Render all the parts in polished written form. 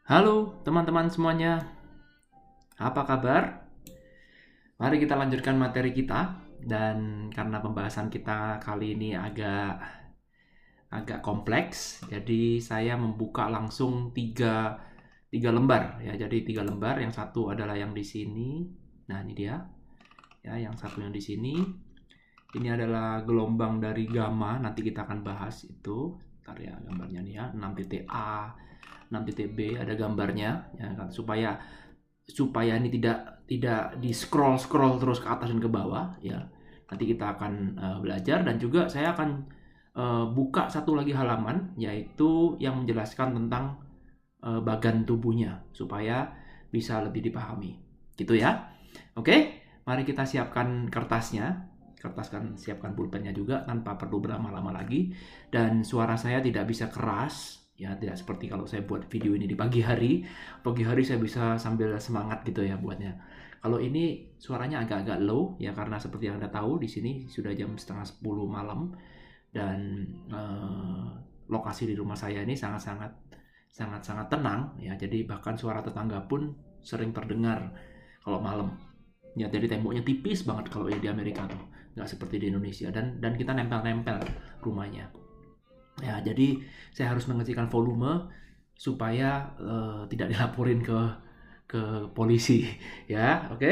Halo teman-teman semuanya, apa kabar? Mari kita lanjutkan materi kita. Dan karena pembahasan kita kali ini agak kompleks, jadi saya membuka langsung tiga lembar ya. Jadi tiga lembar, yang satu adalah yang di sini. Nah ini dia, ya yang satu yang di sini. Ini adalah gelombang dari gamma. Nanti kita akan bahas itu. Ntar ya gambarnya nih ya, 6 titik A, 6 titik B, ada gambarnya ya kan, supaya ini tidak di scroll terus ke atas dan ke bawah ya. Nanti kita akan belajar, dan juga saya akan buka satu lagi halaman, yaitu yang menjelaskan tentang bagan tubuhnya supaya bisa lebih dipahami gitu ya. Oke, mari kita siapkan siapkan pulpennya juga tanpa perlu berlama-lama lagi. Dan suara saya tidak bisa keras ya, tidak seperti kalau saya buat video ini di pagi hari. Pagi hari saya bisa sambil semangat gitu ya buatnya. Kalau ini suaranya agak-agak low ya, karena seperti yang Anda tahu di sini sudah jam setengah 10 malam, dan lokasi di rumah saya ini sangat tenang ya. Jadi bahkan suara tetangga pun sering terdengar kalau malam. Ya, jadi temboknya tipis banget kalau ya di Amerika tuh, nggak seperti di Indonesia. Dan kita nempel-nempel rumahnya. Ya, jadi saya harus mengecilkan volume supaya tidak dilaporin ke polisi. Ya, oke?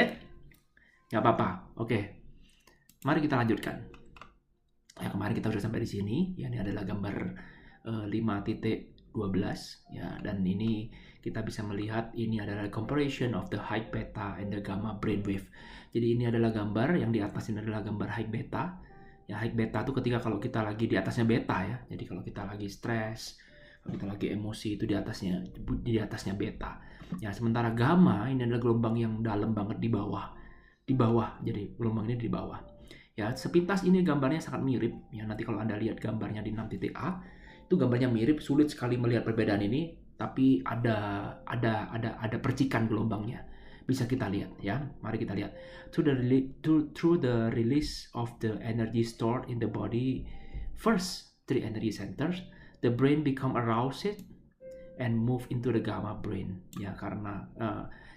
Nggak apa-apa. Oke, mari kita lanjutkan. Ya, kemarin kita sudah sampai di sini. Ya, ini adalah gambar 5.12 ya, dan ini kita bisa melihat ini adalah comparison of the high beta and the gamma brainwave. Jadi ini adalah gambar, yang di atas ini adalah gambar high beta. Ya, high beta itu ketika kalau kita lagi di atasnya beta ya. Jadi kalau kita lagi stres, kalau kita lagi emosi, itu di atasnya beta. Ya, sementara gamma ini adalah gelombang yang dalam banget di bawah. Di bawah. Jadi gelombang ini di bawah. Ya, sepintas ini gambarnya sangat mirip. Ya, nanti kalau Anda lihat gambarnya di 6 titik A, itu gambarnya mirip, sulit sekali melihat perbedaan ini, tapi ada percikan gelombangnya. Bisa kita lihat ya. Mari kita lihat. Through the release of the energy stored in the body, first three energy centers, the brain become aroused and move into the gamma brain. Ya, karena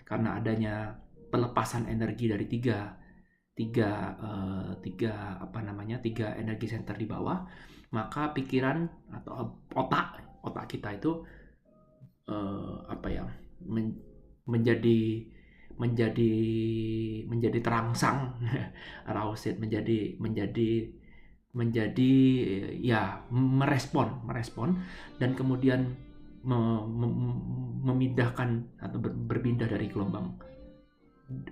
adanya pelepasan energi dari tiga energi center di bawah, maka pikiran atau otak kita itu menjadi terangsang aroused, menjadi ya merespon, dan kemudian memindahkan atau berpindah dari gelombang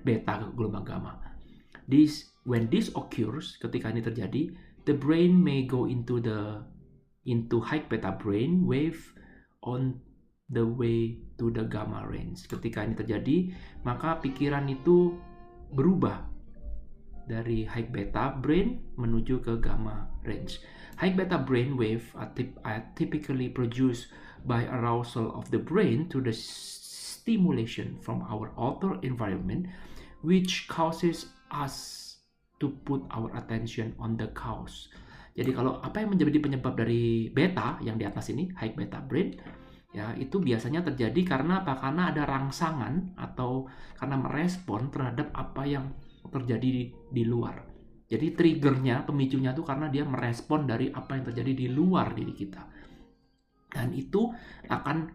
beta ke gelombang gamma. When this occurs, ketika ini terjadi, the brain may go into high beta brain wave on the way to the gamma range. Ketika ini terjadi, maka pikiran itu berubah dari high beta brain menuju ke gamma range. High beta brain wave are typically produced by arousal of the brain to the stimulation from our outer environment, which causes us to put our attention on the cause. Jadi kalau apa yang menjadi penyebab dari beta yang di atas ini, high beta brain, ya itu biasanya terjadi karena apa? Karena ada rangsangan atau karena merespon terhadap apa yang terjadi di luar. Jadi triggernya, pemicunya itu karena dia merespon dari apa yang terjadi di luar diri kita. Dan itu akan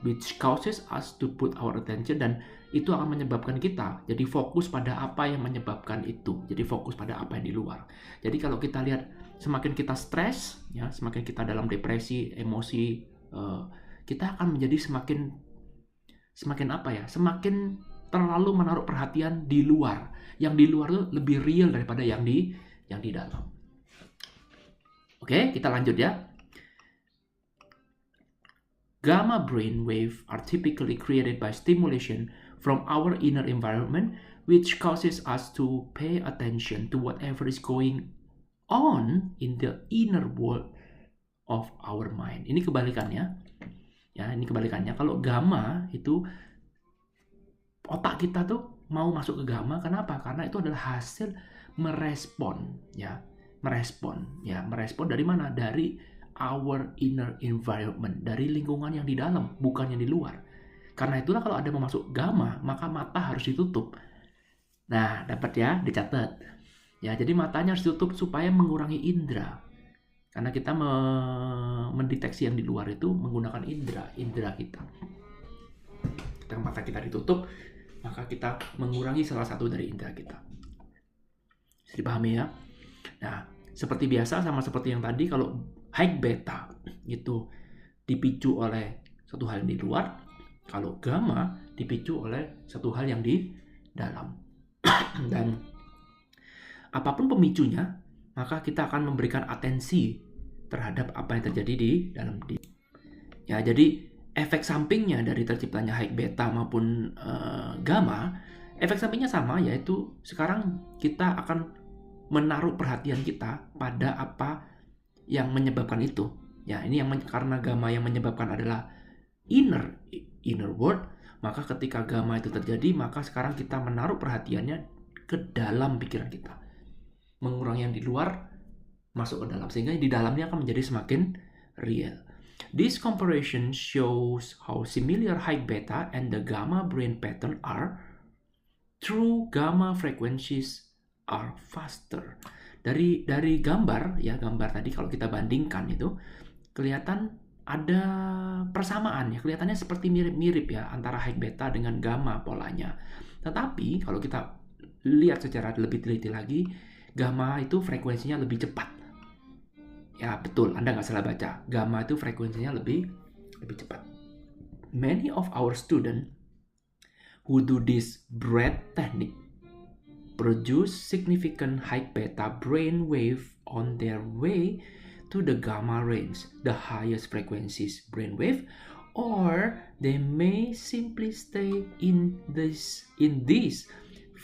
which causes us to put our attention, dan itu akan menyebabkan kita jadi fokus pada apa yang menyebabkan itu. Jadi fokus pada apa yang di luar. Jadi kalau kita lihat, semakin kita stres ya, semakin kita dalam depresi, emosi, kita akan menjadi semakin terlalu menaruh perhatian di luar. Yang di luar itu lebih real daripada yang di dalam. Oke, kita lanjut ya. Gamma brain wave are typically created by stimulation from our inner environment, which causes us to pay attention to whatever is going on in the inner world of our mind. Ini kebalikannya. Ya, ini kebalikannya. Kalau gamma itu, otak kita tuh mau masuk ke gamma, kenapa? Karena itu adalah hasil merespon dari mana? Dari our inner environment, dari lingkungan yang di dalam, bukan yang di luar. Karena itulah kalau ada memasuk gamma, maka mata harus ditutup. Nah, dapat ya, dicatat. Ya, jadi matanya harus ditutup supaya mengurangi indera. Karena kita mendeteksi yang di luar itu menggunakan indera kita. Ketika mata kita ditutup, maka kita mengurangi salah satu dari indera kita. Bisa dipahami ya? Nah, seperti biasa, sama seperti yang tadi, kalau high beta itu dipicu oleh satu hal yang di luar, kalau gamma dipicu oleh satu hal yang di dalam. Dan apapun pemicunya, maka kita akan memberikan atensi terhadap apa yang terjadi di dalam diri. Ya, jadi efek sampingnya dari terciptanya high beta maupun gamma, efek sampingnya sama, yaitu sekarang kita akan menaruh perhatian kita pada apa yang menyebabkan itu. Ya, ini yang karena gamma yang menyebabkan adalah inner world, maka ketika gamma itu terjadi, maka sekarang kita menaruh perhatiannya ke dalam pikiran kita. Mengurangi yang di luar, masuk ke dalam, sehingga di dalamnya akan menjadi semakin real. This comparison shows how similar high beta and the gamma brain pattern are. True gamma frequencies are faster. Dari gambar tadi, kalau kita bandingkan itu kelihatan ada persamaan ya, kelihatannya seperti mirip-mirip ya antara high beta dengan gamma polanya. Tetapi kalau kita lihat secara lebih teliti lagi, gamma itu frekuensinya lebih cepat. Ya betul, Anda nggak salah baca. Gamma itu frekuensinya lebih cepat. Many of our students who do this breath technique produce significant high beta brain wave on their way to the gamma range, the highest frequencies brain wave, or they may simply stay in this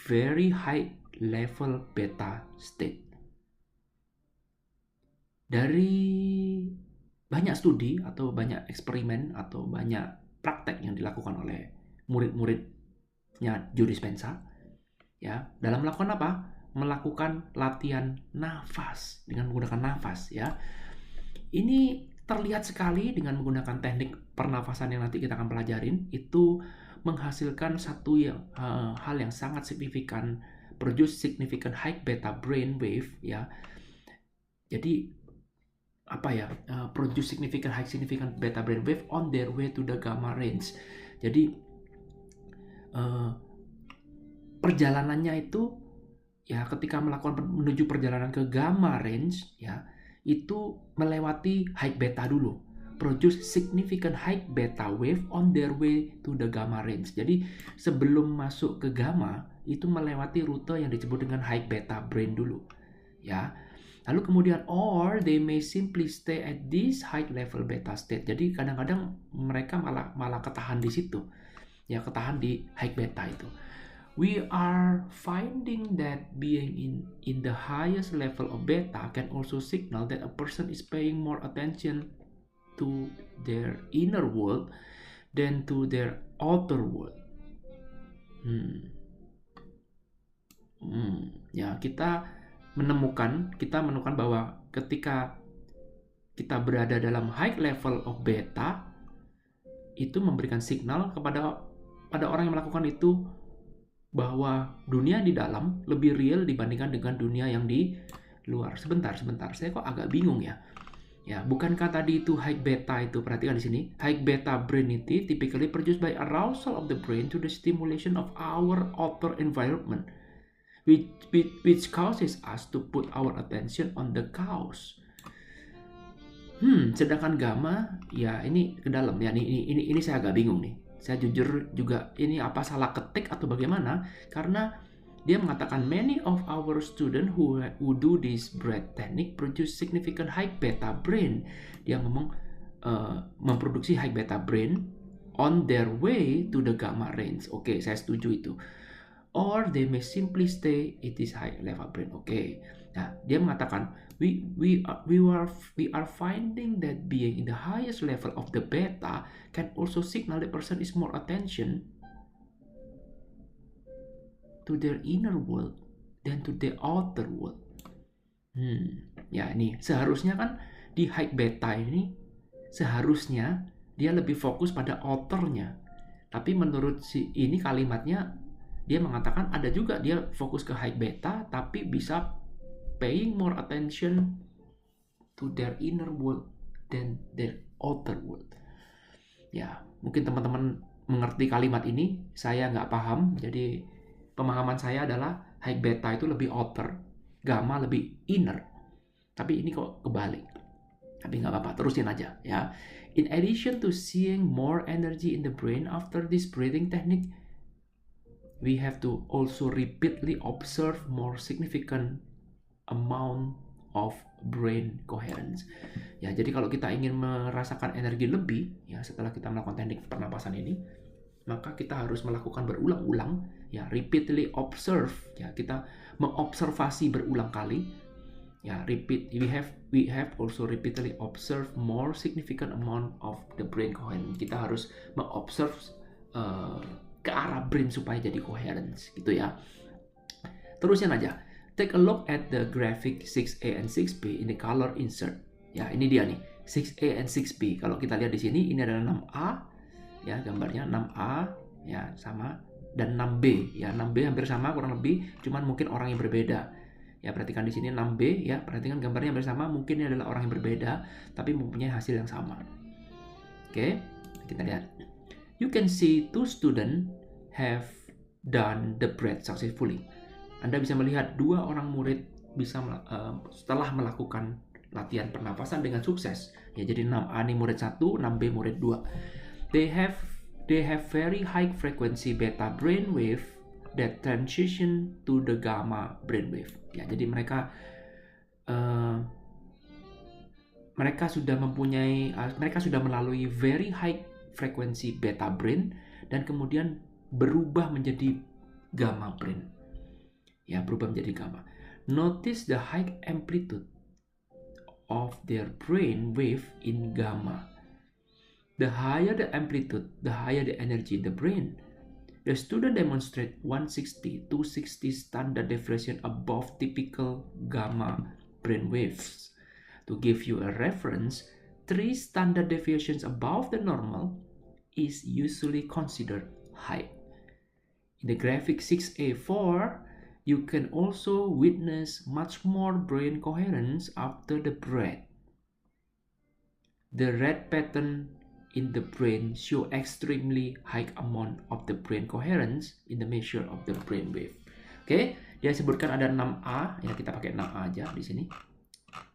very high level beta state. Dari banyak studi atau banyak eksperimen atau banyak praktek yang dilakukan oleh murid-muridnya Joe Dispenza, ya, dalam melakukan apa? Melakukan latihan nafas dengan menggunakan nafas, ya. Ini terlihat sekali dengan menggunakan teknik pernafasan yang nanti kita akan pelajarin, itu menghasilkan satu hal yang sangat signifikan, produce significant high beta brain wave, ya. Jadi produce significant beta brain wave on their way to the gamma range. Jadi perjalanannya itu ya, ketika menuju perjalanan ke gamma range, ya, itu melewati high beta dulu, produce significant high beta wave on their way to the gamma range. Jadi sebelum masuk ke gamma itu melewati rute yang disebut dengan high beta brain dulu, ya. Lalu kemudian, or they may simply stay at this high level beta state. Jadi kadang-kadang mereka malah ketahan di situ, ya, ketahan di high beta itu. We are finding that being in the highest level of beta can also signal that a person is paying more attention to their inner world than to their outer world. Ya, kita menemukan bahwa ketika kita berada dalam high level of beta, itu memberikan signal kepada orang yang melakukan itu bahwa dunia di dalam lebih real dibandingkan dengan dunia yang di luar. Sebentar, saya kok agak bingung ya. Ya, bukankah tadi itu high beta itu, perhatikan di sini, high beta brain itu typically produced by arousal of the brain to the stimulation of our outer environment, which causes us to put our attention on the cause. Sedangkan gamma, ya ini ke dalam, ya ini saya agak bingung nih. Saya jujur juga, ini apa salah ketik atau bagaimana? Karena dia mengatakan many of our students who do this breath technique produce significant high beta brain. Dia ngomong memproduksi high beta brain on their way to the gamma range. Oke, saya setuju itu. Or they may simply stay at this high level brain. Oke. Nah, dia mengatakan we are finding that being in the highest level of the beta can also signal the person is more attention to their inner world than to the outer world. Ya, ini seharusnya kan di high beta ini seharusnya dia lebih fokus pada outernya. Tapi menurut si ini kalimatnya dia mengatakan ada juga dia fokus ke high beta tapi bisa paying more attention to their inner world than their outer world. Ya, mungkin teman-teman mengerti kalimat ini, saya nggak paham. Jadi pemahaman saya adalah high beta itu lebih outer, gamma lebih inner. Tapi ini kok kebalik. Tapi nggak apa-apa, terusin aja ya. In addition to seeing more energy in the brain after this breathing technique, we have to also repeatedly observe more significant amount of brain coherence. Ya, jadi kalau kita ingin merasakan energi lebih, ya setelah kita melakukan teknik pernapasan ini, maka kita harus melakukan berulang-ulang, ya repeatedly observe, ya kita mengobservasi berulang kali. Ya, repeat. We have also repeatedly observe more significant amount of the brain coherence. Kita harus mengobserve ke arah brain supaya jadi coherence, gitu ya. Terusin aja. Take a look at the graphic 6A and 6B in the color insert. Ya, ini dia nih, 6A and 6B. Kalau kita lihat di sini, ini adalah 6A, ya gambarnya 6A, ya sama, dan 6B. Ya, 6B hampir sama kurang lebih, cuman mungkin orang yang berbeda. Ya, perhatikan di sini 6B, ya perhatikan gambarnya hampir sama, mungkin ini adalah orang yang berbeda, tapi mempunyai hasil yang sama. Oke, kita lihat. You can see two students have done the breath successfully. Anda bisa melihat dua orang murid bisa setelah melakukan latihan pernapasan dengan sukses. Ya, jadi 6A ini murid 1, 6B murid 2. They have very high frequency beta brainwave that transition to the gamma brainwave. Ya, jadi mereka sudah melalui very high frequency beta brain dan kemudian berubah menjadi gamma brain. Ya, berubah menjadi gamma. Notice the high amplitude of their brain wave in gamma. The higher the amplitude, the higher the energy in the brain. The student demonstrate 160, 260 standard deviation above typical gamma brain waves. To give you a reference, 3 standard deviations above the normal is usually considered high. In the graphic 6A4, you can also witness much more brain coherence after the breath. The red pattern in the brain show extremely high amount of the brain coherence in the measure of the brain wave. Oke, dia sebutkan ada 6A, ya kita pakai 6A aja di sini.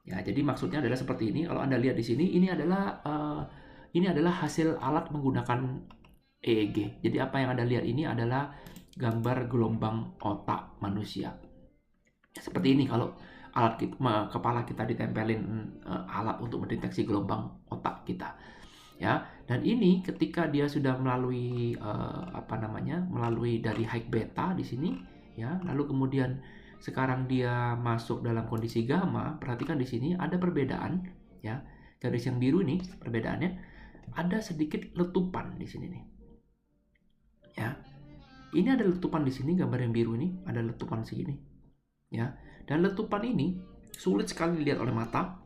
Ya, jadi maksudnya adalah seperti ini. Kalau Anda lihat di sini, ini adalah hasil alat menggunakan EEG. Jadi apa yang Anda lihat ini adalah gambar gelombang otak manusia. Seperti ini kalau kepala kita ditempelin alat untuk mendeteksi gelombang otak kita. Ya, dan ini ketika dia sudah melalui melalui dari high beta di sini, ya, lalu kemudian sekarang dia masuk dalam kondisi gamma. Perhatikan di sini ada perbedaan, ya, garis yang biru ini perbedaannya ada sedikit letupan di sini nih, ya, ini ada letupan di sini, gambar yang biru ini ada letupan segini, ya, dan letupan ini sulit sekali dilihat oleh mata,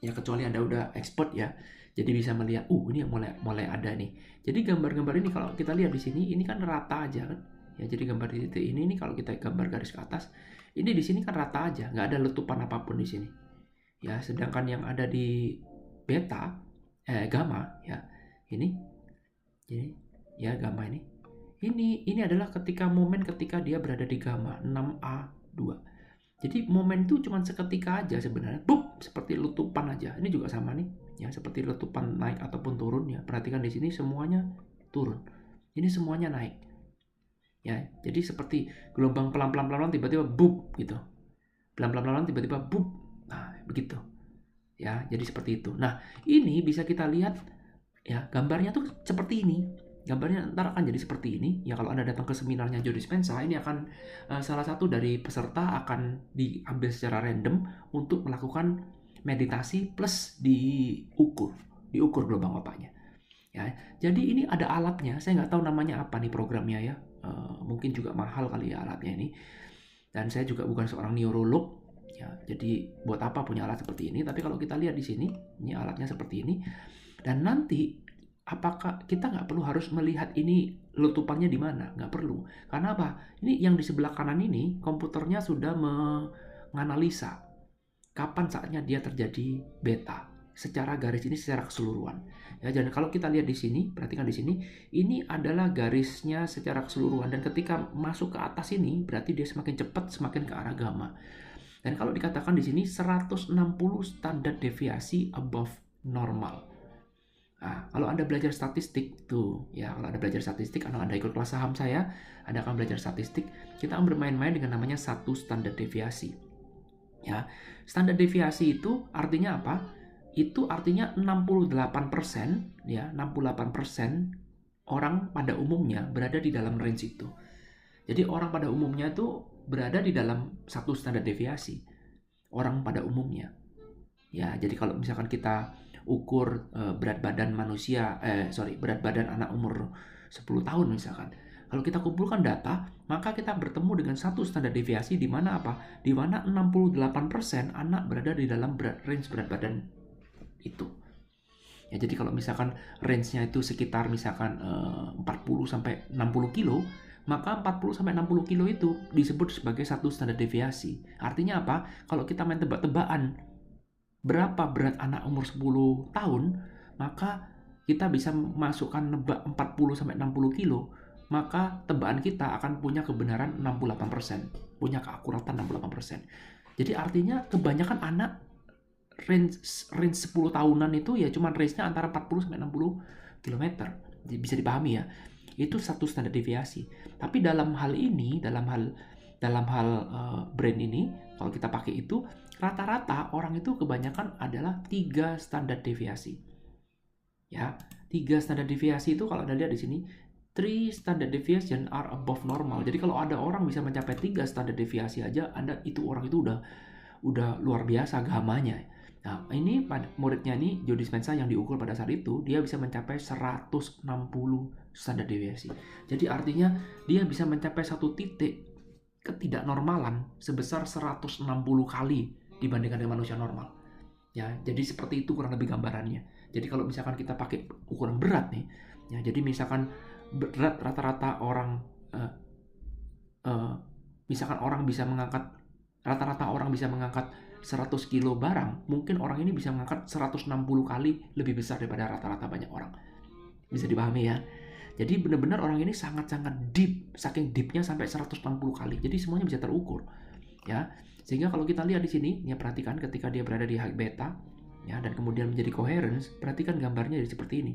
ya, kecuali Anda udah expert ya. Jadi bisa melihat, ini mulai ada nih. Jadi gambar-gambar ini kalau kita lihat di sini, ini kan rata aja kan. Ya, jadi gambar di titik ini kalau kita gambar garis ke atas, ini di sini kan rata aja, nggak ada letupan apapun di sini. Ya, sedangkan yang ada di gamma, ya, ini ya gamma ini adalah momen ketika dia berada di gamma 6A2. Jadi momen itu cuma seketika aja sebenarnya, seperti letupan aja. Ini juga sama nih, ya, seperti letupan naik ataupun turun ya. Perhatikan di sini semuanya turun, ini semuanya naik, ya. Jadi seperti gelombang pelan-pelan tiba-tiba gitu, pelan-pelan tiba-tiba nah begitu, ya. Jadi seperti itu. Nah, ini bisa kita lihat, ya, gambarnya tuh seperti ini. Gambarnya ntar akan jadi seperti ini. Ya, kalau Anda datang ke seminarnya Joe Dispenza, ini akan salah satu dari peserta akan diambil secara random untuk melakukan meditasi plus diukur gelombang otaknya. Ya, jadi ini ada alatnya. Saya nggak tahu namanya apa nih programnya ya. Mungkin juga mahal kali ya alatnya ini. Dan saya juga bukan seorang neurolog. Ya, jadi buat apa punya alat seperti ini? Tapi kalau kita lihat di sini, ini alatnya seperti ini. Dan nanti apakah kita nggak perlu harus melihat ini letupannya di mana? Nggak perlu. Karena apa? Ini yang di sebelah kanan ini komputernya sudah menganalisa kapan saatnya dia terjadi beta secara garis ini secara keseluruhan. Ya, dan kalau kita lihat di sini, perhatikan di sini, ini adalah garisnya secara keseluruhan, dan ketika masuk ke atas ini berarti dia semakin cepat semakin ke arah gamma. Dan kalau dikatakan di sini 160 standar deviasi above normal. Nah, kalau Anda belajar statistik tuh, ya kalau Anda belajar statistik, Anda ikut kelas saham saya, Anda akan belajar statistik, kita akan bermain-main dengan namanya satu standar deviasi. Ya, standar deviasi itu artinya apa? Itu artinya 68%, ya, 68% orang pada umumnya berada di dalam range itu. Jadi orang pada umumnya itu berada di dalam satu standar deviasi. Orang pada umumnya. Ya, jadi kalau misalkan kita ukur berat badan manusia, berat badan anak umur 10 tahun misalkan. Kalau kita kumpulkan data, maka kita bertemu dengan satu standar deviasi di mana apa? Di mana 68% anak berada di dalam range berat badan itu. Ya, jadi kalau misalkan range-nya itu sekitar misalkan 40 sampai 60 kilo, maka 40 sampai 60 kilo itu disebut sebagai satu standar deviasi. Artinya apa? Kalau kita main tebak-tebakan berapa berat anak umur 10 tahun, maka kita bisa masukkan nebak 40 sampai 60 kilo, maka tebakan kita akan punya kebenaran 68%, punya keakuratan 68%. Jadi artinya kebanyakan anak range 10 tahunan itu ya cuman range-nya antara 40 sampai 60 km. Bisa dipahami ya. Itu satu standar deviasi. Tapi dalam hal ini, dalam hal brain ini, kalau kita pakai itu, rata-rata orang itu kebanyakan adalah 3 standar deviasi. Ya, 3 standar deviasi itu kalau Anda lihat di sini, 3 standard deviation are above normal. Jadi kalau ada orang bisa mencapai 3 standar deviasi aja, orang itu udah luar biasa gamanya. Nah, ini muridnya ini Joe Dispenza yang diukur pada saat itu, dia bisa mencapai 160 standar deviasi. Jadi artinya dia bisa mencapai satu titik ketidaknormalan sebesar 160 kali dibandingkan dengan manusia normal. Ya, jadi seperti itu kurang lebih gambarannya. Jadi kalau misalkan kita pakai ukuran berat nih, ya jadi misalkan berat rata-rata orang misalkan rata-rata orang bisa mengangkat 100 kilo barang, mungkin orang ini bisa mengangkat 160 kali lebih besar daripada rata-rata banyak orang. Bisa dipahami ya? Jadi benar-benar orang ini sangat-sangat deep, saking deepnya sampai 160 kali. Jadi semuanya bisa terukur. Ya. Sehingga kalau kita lihat di sini, ya perhatikan ketika dia berada di high beta, ya, dan kemudian menjadi coherence, perhatikan gambarnya seperti ini.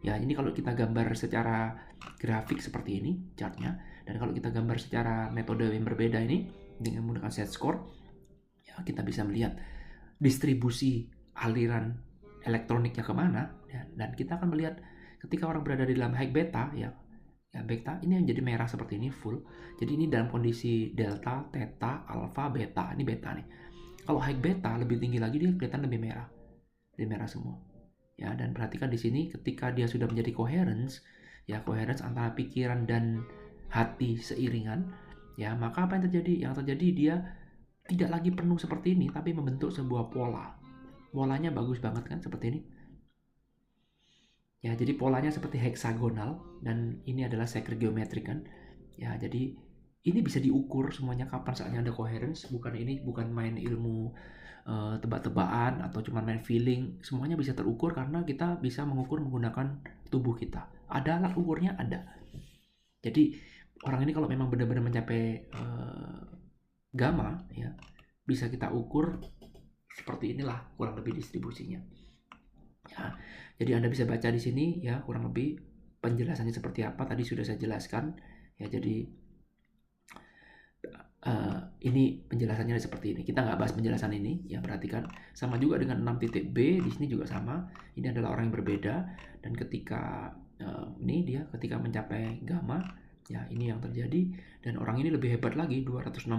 Ya, ini kalau kita gambar secara grafik seperti ini chartnya, dan kalau kita gambar secara metode yang berbeda ini dengan menggunakan set score, ya kita bisa melihat distribusi aliran elektroniknya kemana, ya, dan kita akan melihat ketika orang berada di dalam high beta, ya beta ini yang jadi merah seperti ini full. Jadi ini dalam kondisi delta, theta, alpha, beta. Ini beta nih. Kalau high beta lebih tinggi lagi dia kelihatan lebih merah semua. Ya, dan perhatikan di sini ketika dia sudah menjadi coherence, ya coherence antara pikiran dan hati seiringan, ya maka apa yang terjadi? Yang terjadi dia tidak lagi penuh seperti ini, tapi membentuk sebuah pola. Polanya bagus banget kan seperti ini. Ya, jadi polanya seperti heksagonal, dan ini adalah sacred geometrik kan. Ya, jadi ini bisa diukur semuanya kapan saatnya ada coherence. Bukan main ilmu tebak-tebakan atau cuma main feeling. Semuanya bisa terukur karena kita bisa mengukur menggunakan tubuh kita. Ada alat ukurnya, ada. Jadi orang ini kalau memang benar-benar mencapai gamma, ya bisa kita ukur seperti inilah kurang lebih distribusinya. Ya, jadi Anda bisa baca di sini ya kurang lebih penjelasannya seperti apa, tadi sudah saya jelaskan ya. Jadi ini penjelasannya seperti ini. Kita nggak bahas penjelasan ini ya, perhatikan sama juga dengan 6 titik B di sini juga sama. Ini adalah orang yang berbeda, dan ketika ini dia ketika mencapai gamma, ya ini yang terjadi, dan orang ini lebih hebat lagi 260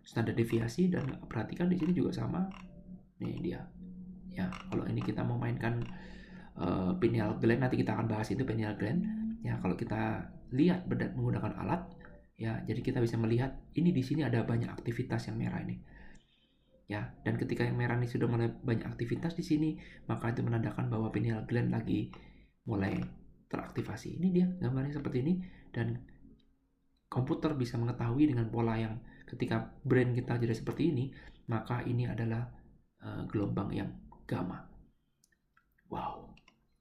standar deviasi, dan perhatikan di sini juga sama. Nih dia. Ya, kalau ini kita mau mainkan pineal gland, nanti kita akan bahas itu pineal gland. Ya, kalau kita lihat menggunakan alat, ya, jadi kita bisa melihat ini di sini ada banyak aktivitas yang merah ini. ya. Dan ketika yang merah ini sudah mulai banyak aktivitas di sini, maka itu menandakan bahwa pineal gland lagi mulai teraktivasi. Ini dia gambarnya seperti ini, dan komputer bisa mengetahui dengan pola yang ketika brain kita jadi seperti ini, maka ini adalah gelombang yang gamma. Wow.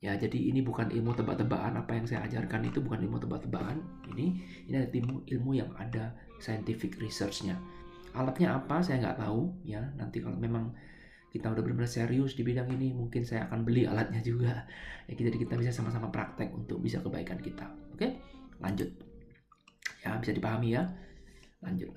Ya, jadi ini bukan ilmu tebak-tebakan. Apa yang saya ajarkan itu bukan ilmu tebak-tebakan. Ini ada ilmu yang ada scientific research-nya. Alatnya apa saya nggak tahu ya. Nanti kalau memang kita udah benar-benar serius di bidang ini, mungkin saya akan beli alatnya juga. Ya, jadi kita bisa sama-sama praktek untuk bisa kebaikan kita. Oke, lanjut. Ya, bisa dipahami ya. Lanjut.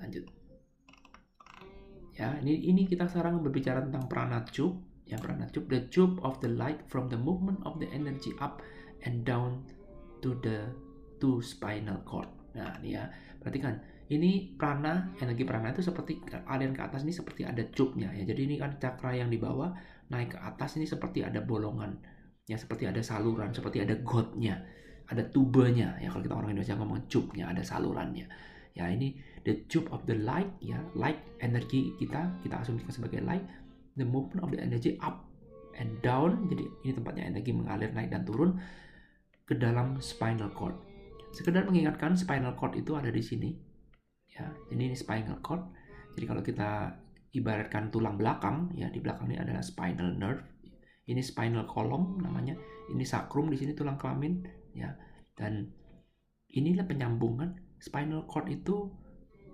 Ya, ini kita sekarang berbicara tentang prana tube. Ya, prana tube, the tube of the light from the movement of the energy up and down to the two spinal cord. Nah, ini ya, perhatikan. Ini prana, energi prana itu seperti aliran ke atas ini seperti ada tube-nya ya. Jadi ini kan cakra yang di bawah naik ke atas ini seperti ada bolongan. Ya, seperti ada saluran, seperti ada got-nya, ada tubenya. Ya, kalau kita orang Indonesia ngomong tube-nya, ada salurannya. Ya, ini the tube of the light ya, light energi kita asumsikan sebagai light, the movement of the energy up and down. Jadi ini tempatnya energi mengalir naik dan turun ke dalam spinal cord. Sekedar mengingatkan, spinal cord itu ada di sini. Ya, jadi ini spinal cord. Jadi kalau kita ibaratkan tulang belakang, ya di belakang ini adalah spinal nerve. Ini spinal column namanya. Ini sacrum, di sini tulang kelamin, ya. Dan inilah penyambungan spinal cord itu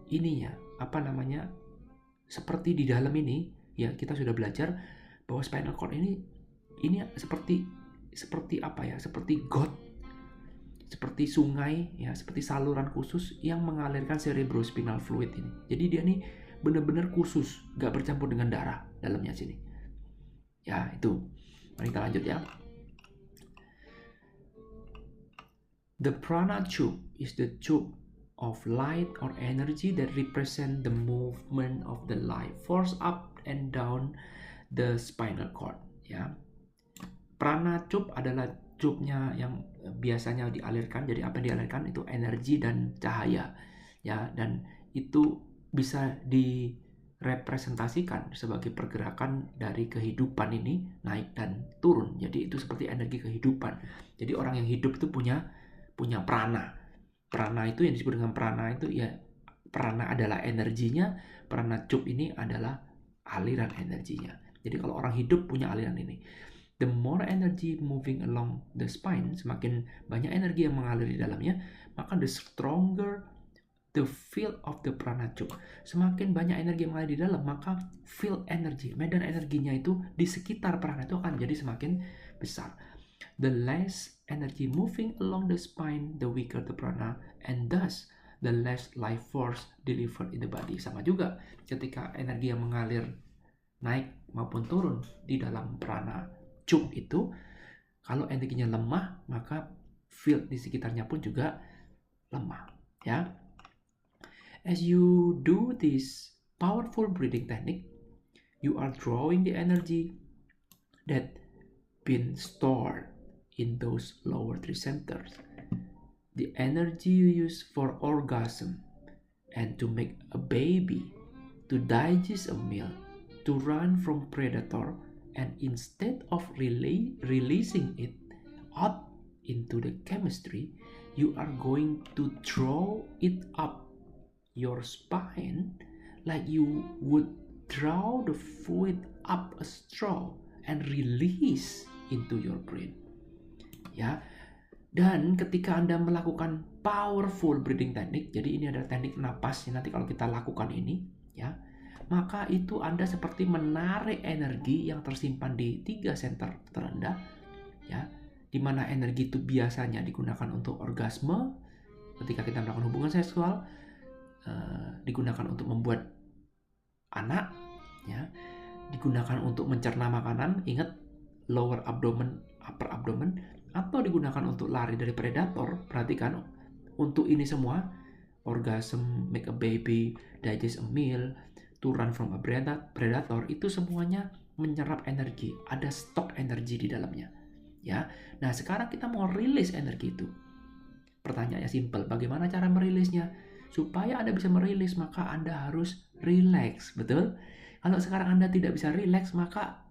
ininya, apa namanya? Seperti di dalam ini, ya kita sudah belajar bahwa spinal cord ini seperti apa ya? Seperti got, seperti sungai ya, seperti saluran khusus yang mengalirkan cerebrospinal fluid ini. Jadi dia nih benar-benar khusus, gak bercampur dengan darah dalamnya sini. Ya itu. Mari kita lanjut ya. The prana tube is the tube of light or energy that represent the movement of the life force up and down the spinal cord. Ya, prana tube adalah tube-nya yang biasanya dialirkan. Jadi apa yang dialirkan itu energi dan cahaya. Ya, dan itu bisa direpresentasikan sebagai pergerakan dari kehidupan ini naik dan turun. Jadi itu seperti energi kehidupan. Jadi orang yang hidup itu punya prana. Prana itu yang disebut dengan prana itu ya, prana adalah energinya, prana tube ini adalah aliran energinya. Jadi kalau orang hidup punya aliran ini. The more energy moving along the spine, semakin banyak energi yang mengalir di dalamnya, maka the stronger the field of the prana tube. Semakin banyak energi yang mengalir di dalam, maka field energy, medan energinya itu di sekitar prana itu akan jadi semakin besar. The less energy moving along the spine, the weaker the prana, and thus the less life force delivered in the body. Sama juga ketika energi yang mengalir naik maupun turun di dalam prana tube itu, kalau energinya lemah, maka field di sekitarnya pun juga lemah. Ya, as you do this powerful breathing technique, you are drawing the energy that been stored in those lower three centers. The energy you use for orgasm and to make a baby, to digest a meal, to run from predator, and instead of releasing it out into the chemistry, you are going to draw it up your spine like you would draw the fluid up a straw and release into your brain. Ya, dan ketika Anda melakukan powerful breathing technique, jadi ini adalah teknik napas. Nanti kalau kita lakukan ini, ya, maka itu Anda seperti menarik energi yang tersimpan di 3 center terendah, ya, di mana energi itu biasanya digunakan untuk orgasme ketika kita melakukan hubungan seksual, digunakan untuk membuat anak, ya, digunakan untuk mencerna makanan, ingat lower abdomen, upper abdomen, atau digunakan untuk lari dari predator. Perhatikan, untuk ini semua, orgasm, make a baby, digest a meal, to run from a predator, itu semuanya menyerap energi, ada stok energi di dalamnya. Ya, nah sekarang kita mau rilis energi itu. Pertanyaannya simple, bagaimana cara merilisnya? Supaya Anda bisa merilis, maka Anda harus relax, betul? Kalau sekarang Anda tidak bisa rileks, maka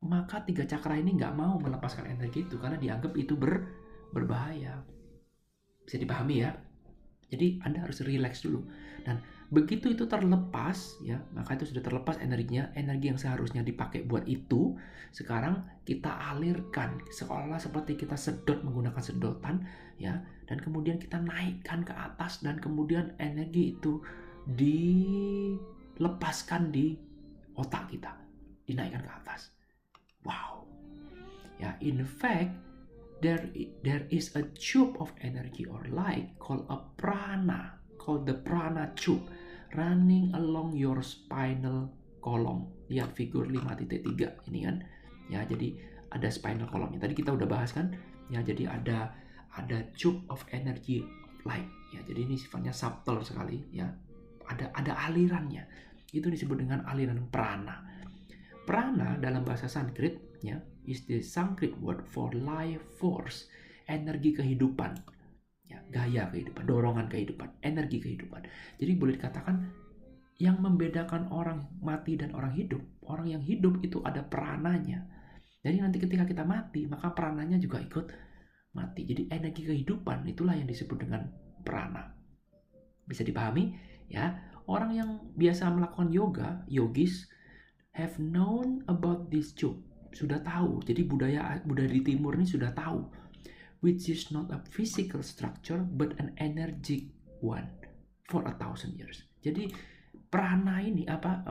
3 cakra ini nggak mau melepaskan energi itu karena dianggap itu berbahaya. Bisa dipahami ya? Jadi Anda harus rileks dulu. Dan begitu itu terlepas, ya, maka itu sudah terlepas energinya, energi yang seharusnya dipakai buat itu, sekarang kita alirkan seolah seperti kita sedot menggunakan sedotan, ya, dan kemudian kita naikkan ke atas dan kemudian energi itu dilepaskan di otak kita, dinaikkan ke atas. Wow. Ya, in fact, there is a tube of energy or light called the prana tube running along your spinal column. Lihat figur 5.3 ini kan. Ya, jadi ada spinal column-nya. Tadi kita udah bahas kan? Ya, jadi ada tube of energy light. Ya, jadi ini sifatnya subtle sekali ya. Ada alirannya. Itu disebut dengan aliran prana. Prana dalam bahasa Sanskrit ya is the Sanskrit word for life force, energi kehidupan, ya, gaya kehidupan, dorongan kehidupan, energi kehidupan. Jadi boleh dikatakan yang membedakan orang mati dan orang yang hidup itu ada prananya. Jadi nanti ketika kita mati, maka prananya juga ikut mati. Jadi energi kehidupan itulah yang disebut dengan prana. Bisa dipahami ya? Orang yang biasa melakukan yoga, yogis, have known about this tube, sudah tahu. Jadi budaya di timur ini sudah tahu, which is not a physical structure but an energetic one for 1,000 years. Jadi prana ini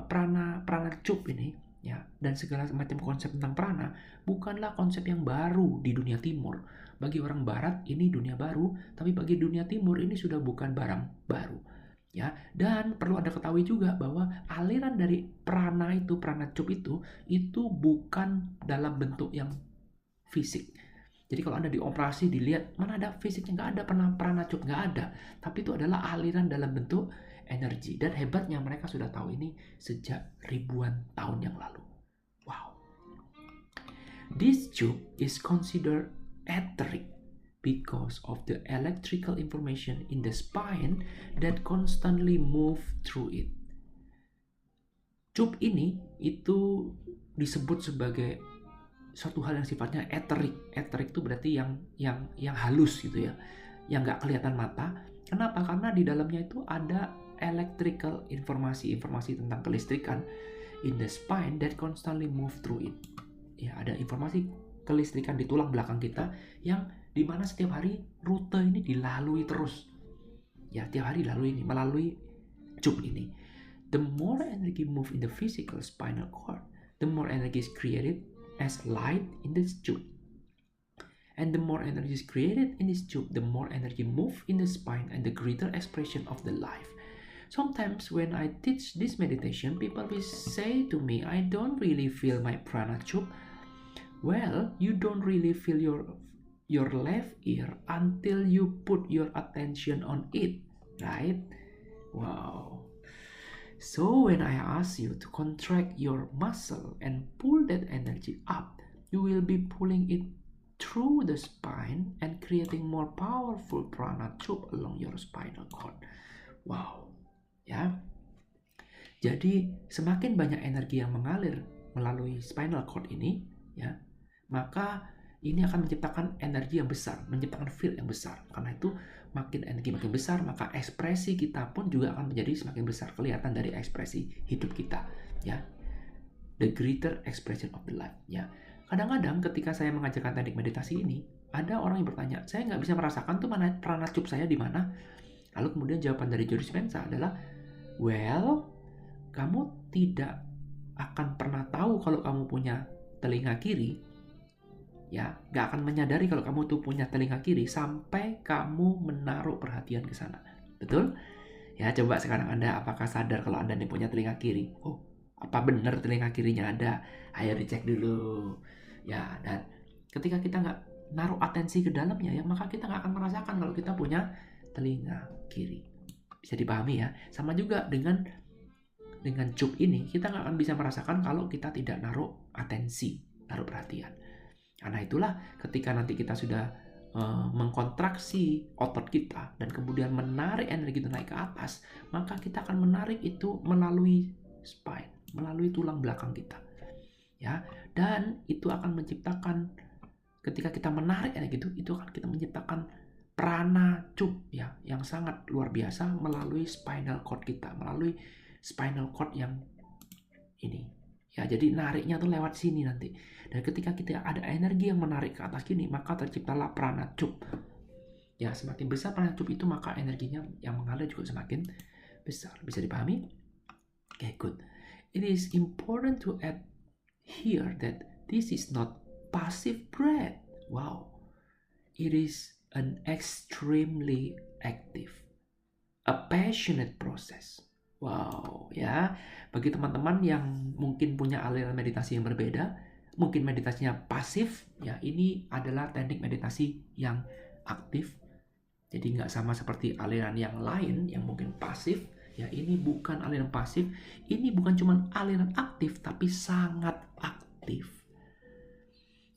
prana tube ini ya, dan segala macam konsep tentang prana bukanlah konsep yang baru di dunia timur. Bagi orang barat ini dunia baru, tapi bagi dunia timur ini sudah bukan barang baru. Ya, dan perlu Anda ketahui juga bahwa aliran dari prana tube itu bukan dalam bentuk yang fisik. Jadi kalau Anda dioperasi, dilihat mana ada fisiknya, nggak ada prana tube, nggak ada. Tapi itu adalah aliran dalam bentuk energi. Dan hebatnya mereka sudah tahu ini sejak ribuan tahun yang lalu. Wow. This tube is considered etheric because of the electrical information in the spine that constantly move through it. Tube ini itu disebut sebagai suatu hal yang sifatnya etheric. Etheric itu berarti yang halus gitu ya, yang nggak kelihatan mata. Kenapa? Karena di dalamnya itu ada electrical informasi tentang kelistrikan in the spine that constantly move through it. Ya, ada informasi kelistrikan di tulang belakang kita yang di mana setiap hari rute ini dilalui terus. Ya, tiap hari melalui tube ini. The more energy move in the physical spinal cord, the more energy is created as light in this tube. And the more energy is created in this tube, the more energy move in the spine and the greater expression of the life. Sometimes when I teach this meditation, people will say to me, I don't really feel my prana tube. Well, you don't really feel your left ear until you put your attention on it, right? Wow. So when I ask you to contract your muscle and pull that energy up, you will be pulling it through the spine and creating more powerful prana tube along your spinal cord. Wow. Ya. Jadi semakin banyak energi yang mengalir melalui spinal cord ini, ya, maka ini akan menciptakan energi yang besar, menciptakan field yang besar. Karena itu makin energi makin besar, maka ekspresi kita pun juga akan menjadi semakin besar, kelihatan dari ekspresi hidup kita, ya. The greater expression of the life, ya. Kadang-kadang ketika saya mengajarkan teknik meditasi ini, ada orang yang bertanya, saya nggak bisa merasakan tuh mana prana tube saya di mana. Lalu kemudian jawaban dari Joe Dispenza adalah, well, kamu tidak akan pernah tahu kalau kamu punya telinga kiri, ya, nggak akan menyadari kalau kamu tuh punya telinga kiri sampai kamu menaruh perhatian ke sana. Betul? Ya, coba sekarang Anda apakah sadar kalau Anda nih punya telinga kiri? Oh, apa benar telinga kirinya ada? Ayo dicek dulu. Ya, dan ketika kita nggak naruh atensi ke dalamnya, ya, maka kita nggak akan merasakan kalau kita punya telinga kiri. Bisa dipahami ya? Sama juga dengan tube ini, kita nggak akan bisa merasakan kalau kita tidak naruh atensi, naruh perhatian. Karena itulah ketika nanti kita sudah mengkontraksi otot kita dan kemudian menarik energi itu naik ke atas, maka kita akan menarik itu melalui spine, melalui tulang belakang kita. Ya, dan itu akan menciptakan, ketika kita menarik energi itu akan kita menciptakan prana cup ya, yang sangat luar biasa melalui spinal cord kita, melalui spinal cord yang ini. Ya, jadi nariknya tuh lewat sini nanti. Dan ketika kita ada energi yang menarik ke atas gini, maka terciptalah prana cup. Ya, semakin besar prana cup itu, maka energinya yang mengalir juga semakin besar. Bisa dipahami? Okay, good. It is important to add here that this is not passive breath. Wow. It is an extremely active, a passionate process. Wow, ya. Bagi teman-teman yang mungkin punya aliran meditasi yang berbeda, mungkin meditasinya pasif, ya ini adalah teknik meditasi yang aktif. Jadi nggak sama seperti aliran yang lain yang mungkin pasif. Ya, ini bukan aliran pasif, ini bukan cuma aliran aktif, tapi sangat aktif.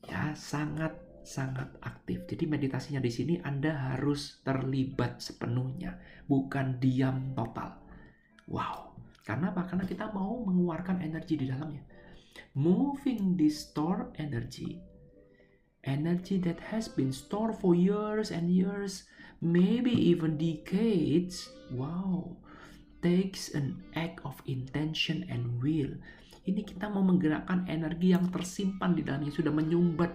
Ya, sangat aktif. Jadi meditasinya di sini Anda harus terlibat sepenuhnya, bukan diam total. Wow. Karena apa? Karena kita mau mengeluarkan energi di dalamnya. Moving this stored energy that has been stored for years and years, maybe even decades. Wow. Takes an act of intention and will. Ini kita mau menggerakkan energi yang tersimpan di dalamnya, sudah menyumbat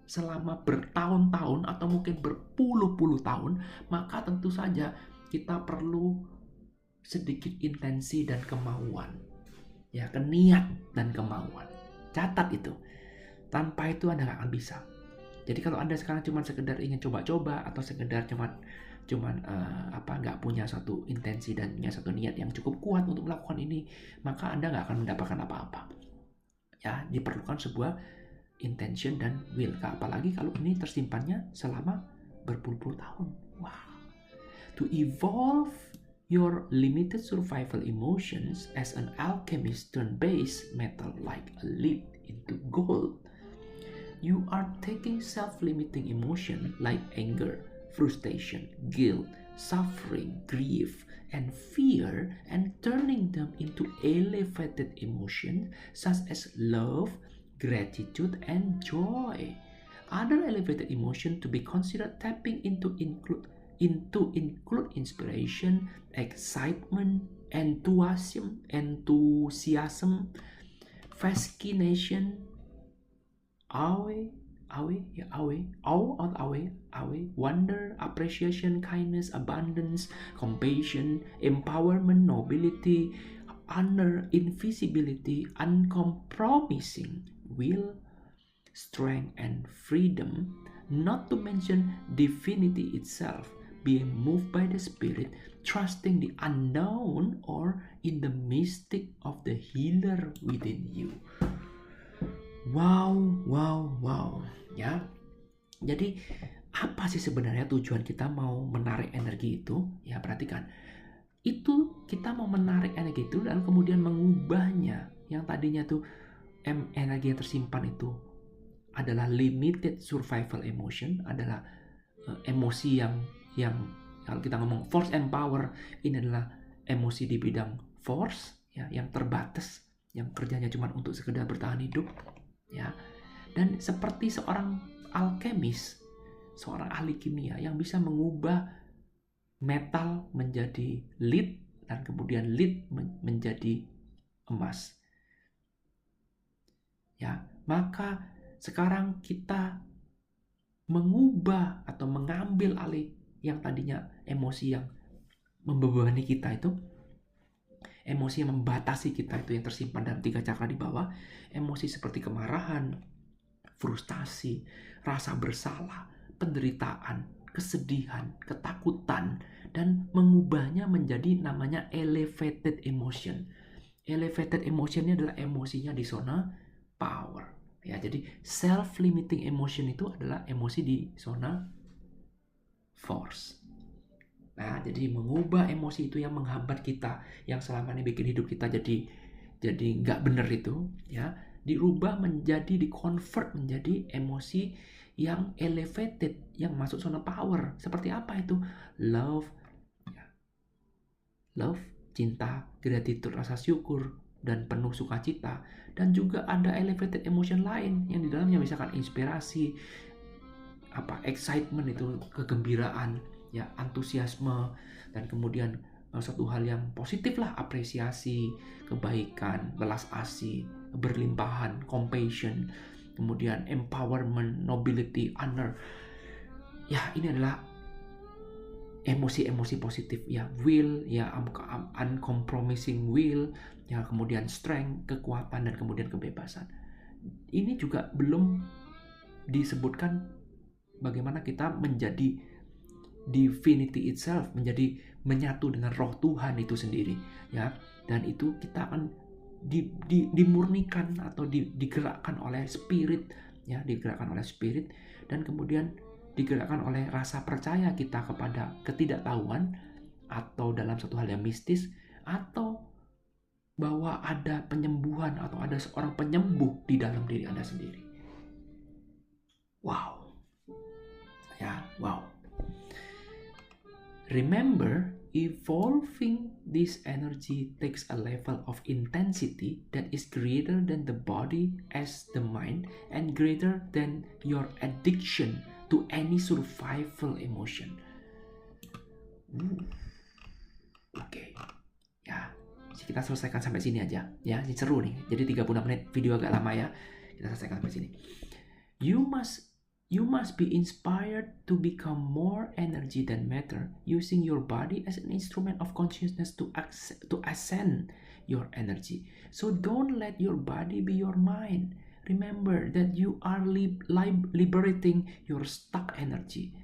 selama bertahun-tahun atau mungkin berpuluh-puluh tahun, maka tentu saja kita perlu sedikit intensi dan kemauan. Ya, niat dan kemauan. Catat itu. Tanpa itu Anda nggak akan bisa. Jadi kalau Anda sekarang cuma sekedar ingin coba-coba atau sekedar nggak punya suatu intensi dan punya satu niat yang cukup kuat untuk melakukan ini, maka Anda nggak akan mendapatkan apa-apa. Ya, diperlukan sebuah intention dan will. Apalagi kalau ini tersimpannya selama berpuluh-puluh tahun. Wow. To evolve your limited survival emotions as an alchemist turn base metal like a lead into gold, you are taking self-limiting emotion like anger, frustration, guilt, suffering, grief, and fear, and turning them into elevated emotions such as love, gratitude, and joy. Other elevated emotions to be considered tapping into include inspiration, excitement, enthusiasm, fascination, awe, wonder, appreciation, kindness, abundance, compassion, empowerment, nobility, honor, invisibility, uncompromising will, strength, and freedom, not to mention divinity itself, being moved by the spirit, trusting the unknown, or in the mystic of the healer within you. Wow. Ya. Jadi apa sih sebenarnya tujuan kita mau menarik energi itu? Ya, perhatikan. Itu kita mau menarik energi itu dan kemudian mengubahnya. Yang tadinya tuh energi yang tersimpan itu adalah limited survival emotion, adalah emosi yang kalau kita ngomong force and power, ini adalah emosi di bidang force ya, yang terbatas, yang kerjanya cuma untuk sekedar bertahan hidup ya. Dan seperti seorang alkemis, seorang ahli kimia yang bisa mengubah metal menjadi lead dan kemudian lead menjadi emas. Ya, maka sekarang kita mengubah atau mengambil alih yang tadinya emosi yang membebani kita itu, emosi yang membatasi kita itu yang tersimpan dalam 3 cakra di bawah, emosi seperti kemarahan, frustasi, rasa bersalah, penderitaan, kesedihan, ketakutan, dan mengubahnya menjadi namanya elevated emotion. Elevated emotion ini adalah emosinya di zona power. Ya, jadi self-limiting emotion itu adalah emosi di zona force. Nah, jadi mengubah emosi itu yang menghambat kita, yang selama ini bikin hidup kita jadi nggak bener itu, ya, dirubah menjadi, di-convert menjadi emosi yang elevated, yang masuk zona power. Seperti apa itu? Love, cinta, gratitude, rasa syukur, dan penuh sukacita, dan juga ada elevated emotion lain yang di dalamnya misalkan inspirasi, excitement itu kegembiraan, ya antusiasme, dan kemudian suatu hal yang positif lah, apresiasi, kebaikan, belas asih, berlimpahan, compassion, kemudian empowerment, nobility, honor. Ya, ini adalah emosi-emosi positif, ya will, ya uncompromising will, ya kemudian strength, kekuatan, dan kemudian kebebasan. Ini juga belum disebutkan bagaimana kita menjadi divinity itself, menjadi menyatu dengan roh Tuhan itu sendiri, ya. Dan itu kita akan dimurnikan atau digerakkan oleh spirit, ya, digerakkan oleh spirit, dan kemudian digerakkan oleh rasa percaya kita kepada ketidaktahuan atau dalam satu hal yang mistis, atau bahwa ada penyembuhan atau ada seorang penyembuh di dalam diri Anda sendiri. Wow. Ya, wow. Remember, evolving this energy takes a level of intensity that is greater than the body as the mind and greater than your addiction to any survival emotion. Oke. Ya, kita selesaikan sampai sini aja. Ya, ini seru nih. Jadi 36 menit, video agak lama ya. Kita selesaikan sampai sini. You must be inspired to become more energy than matter, using your body as an instrument of consciousness to ascend your energy. So don't let your body be your mind. Remember that you are liberating your stuck energy,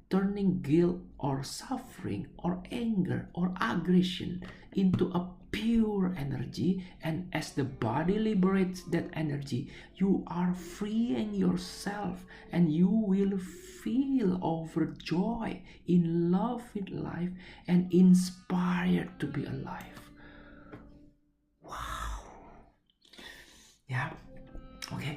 turning guilt or suffering or anger or aggression into a pure energy, and as the body liberates that energy, you are freeing yourself and you will feel overjoyed, in love with life, and inspired to be alive. Wow. Ya, oke.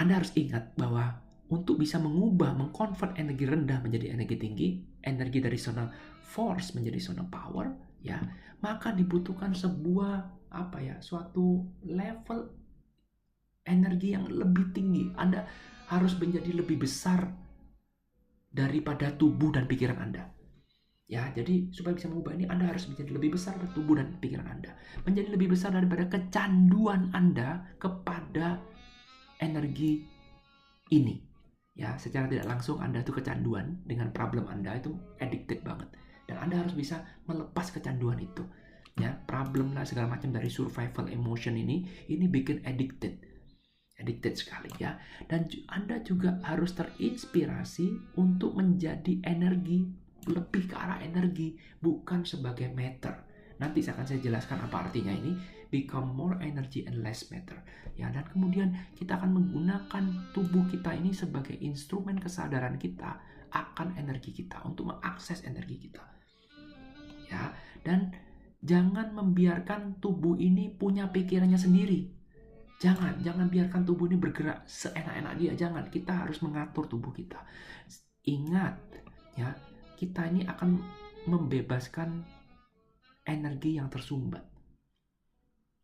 Anda harus ingat bahwa untuk bisa mengconvert energi rendah menjadi energi tinggi, energi dari zona force menjadi zona power, ya, maka dibutuhkan suatu level energi yang lebih tinggi. Anda harus menjadi lebih besar daripada tubuh dan pikiran Anda. Ya, jadi supaya bisa mengubah ini, Anda harus menjadi lebih besar dari tubuh dan pikiran Anda. Menjadi lebih besar daripada kecanduan Anda kepada energi ini. Ya, secara tidak langsung Anda itu kecanduan dengan problem Anda, itu addicted banget. Dan Anda harus bisa melepas kecanduan itu. Ya, problem lah segala macam dari survival emotion ini bikin addicted sekali, ya. Dan Anda juga harus terinspirasi untuk menjadi energi, lebih ke arah energi, bukan sebagai matter. Nanti akan saya jelaskan apa artinya ini, become more energy and less matter. Ya, dan kemudian kita akan menggunakan tubuh kita ini sebagai instrumen kesadaran kita akan energi kita, untuk mengakses energi kita. Ya, dan jangan membiarkan tubuh ini punya pikirannya sendiri. Jangan biarkan tubuh ini bergerak seenak-enak dia. Jangan, kita harus mengatur tubuh kita. Ingat, ya, kita ini akan membebaskan energi yang tersumbat.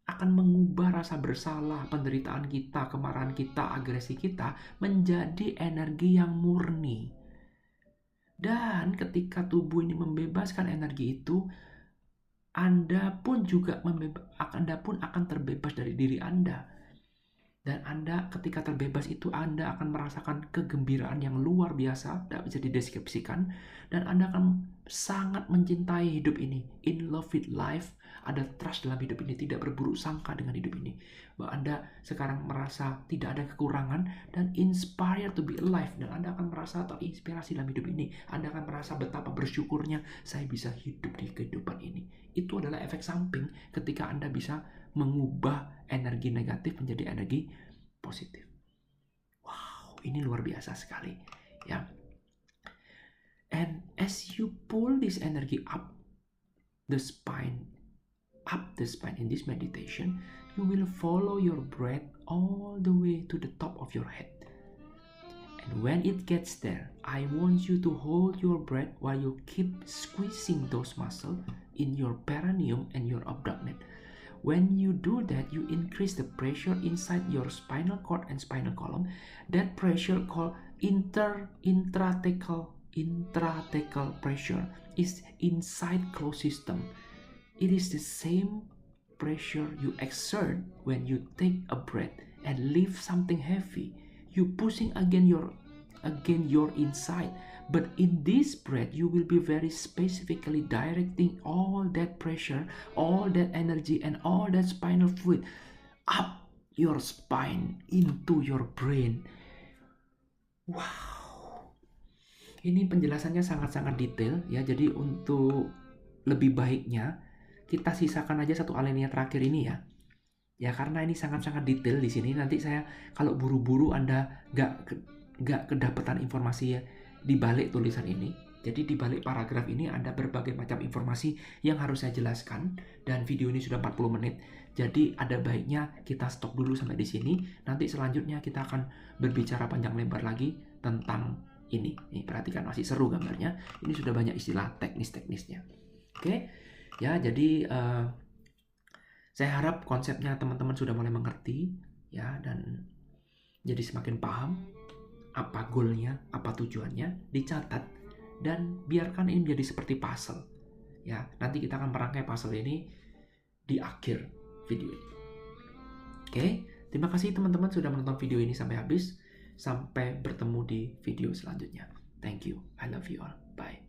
Akan mengubah rasa bersalah, penderitaan kita, kemarahan kita, agresi kita menjadi energi yang murni. Dan ketika tubuh ini membebaskan energi itu, Anda pun akan terbebas dari diri Anda. Dan Anda ketika terbebas itu, Anda akan merasakan kegembiraan yang luar biasa, tidak bisa dideskripsikan. Dan Anda akan sangat mencintai hidup ini, in love with life, ada trust dalam hidup ini, tidak berburuk sangka dengan hidup ini. Bahwa Anda sekarang merasa tidak ada kekurangan dan inspired to be alive. Dan Anda akan merasa terinspirasi dalam hidup ini. Anda akan merasa betapa bersyukurnya saya bisa hidup di kehidupan ini. Itu adalah efek samping ketika Anda bisa mengubah energi negatif menjadi energi positif. Wow, ini luar biasa sekali, ya. And as you pull this energy up the spine in this meditation, you will follow your breath all the way to the top of your head. And when it gets there, I want you to hold your breath while you keep squeezing those muscles in your perineum and your abdomen. When you do that, you increase the pressure inside your spinal cord and spinal column. That pressure called intrathecal pressure is inside closed system. It is the same pressure you exert when you take a breath and lift something heavy. You pushing again your inside. But in this breath, you will be very specifically directing all that pressure, all that energy, and all that spinal fluid up your spine into your brain. Wow. Ini penjelasannya sangat-sangat detail ya. Jadi untuk lebih baiknya kita sisakan aja satu alinea terakhir ini ya. Ya karena ini sangat-sangat detail di sini. Nanti saya kalau buru-buru Anda nggak kedapetan informasi ya di balik tulisan ini. Jadi di balik paragraf ini ada berbagai macam informasi yang harus saya jelaskan, dan video ini sudah 40 menit. Jadi ada baiknya kita stop dulu sampai di sini. Nanti selanjutnya kita akan berbicara panjang lebar lagi tentang ini. Nih perhatikan, masih seru gambarnya. Ini sudah banyak istilah teknis-teknisnya. Oke. Ya, jadi saya harap konsepnya teman-teman sudah mulai mengerti ya, dan jadi semakin paham apa goalnya, apa tujuannya, dicatat, dan biarkan ini menjadi seperti puzzle. Ya, nanti kita akan merangkai puzzle ini di akhir video ini. Oke, terima kasih teman-teman sudah menonton video ini sampai habis. Sampai bertemu di video selanjutnya. Thank you. I love you all. Bye.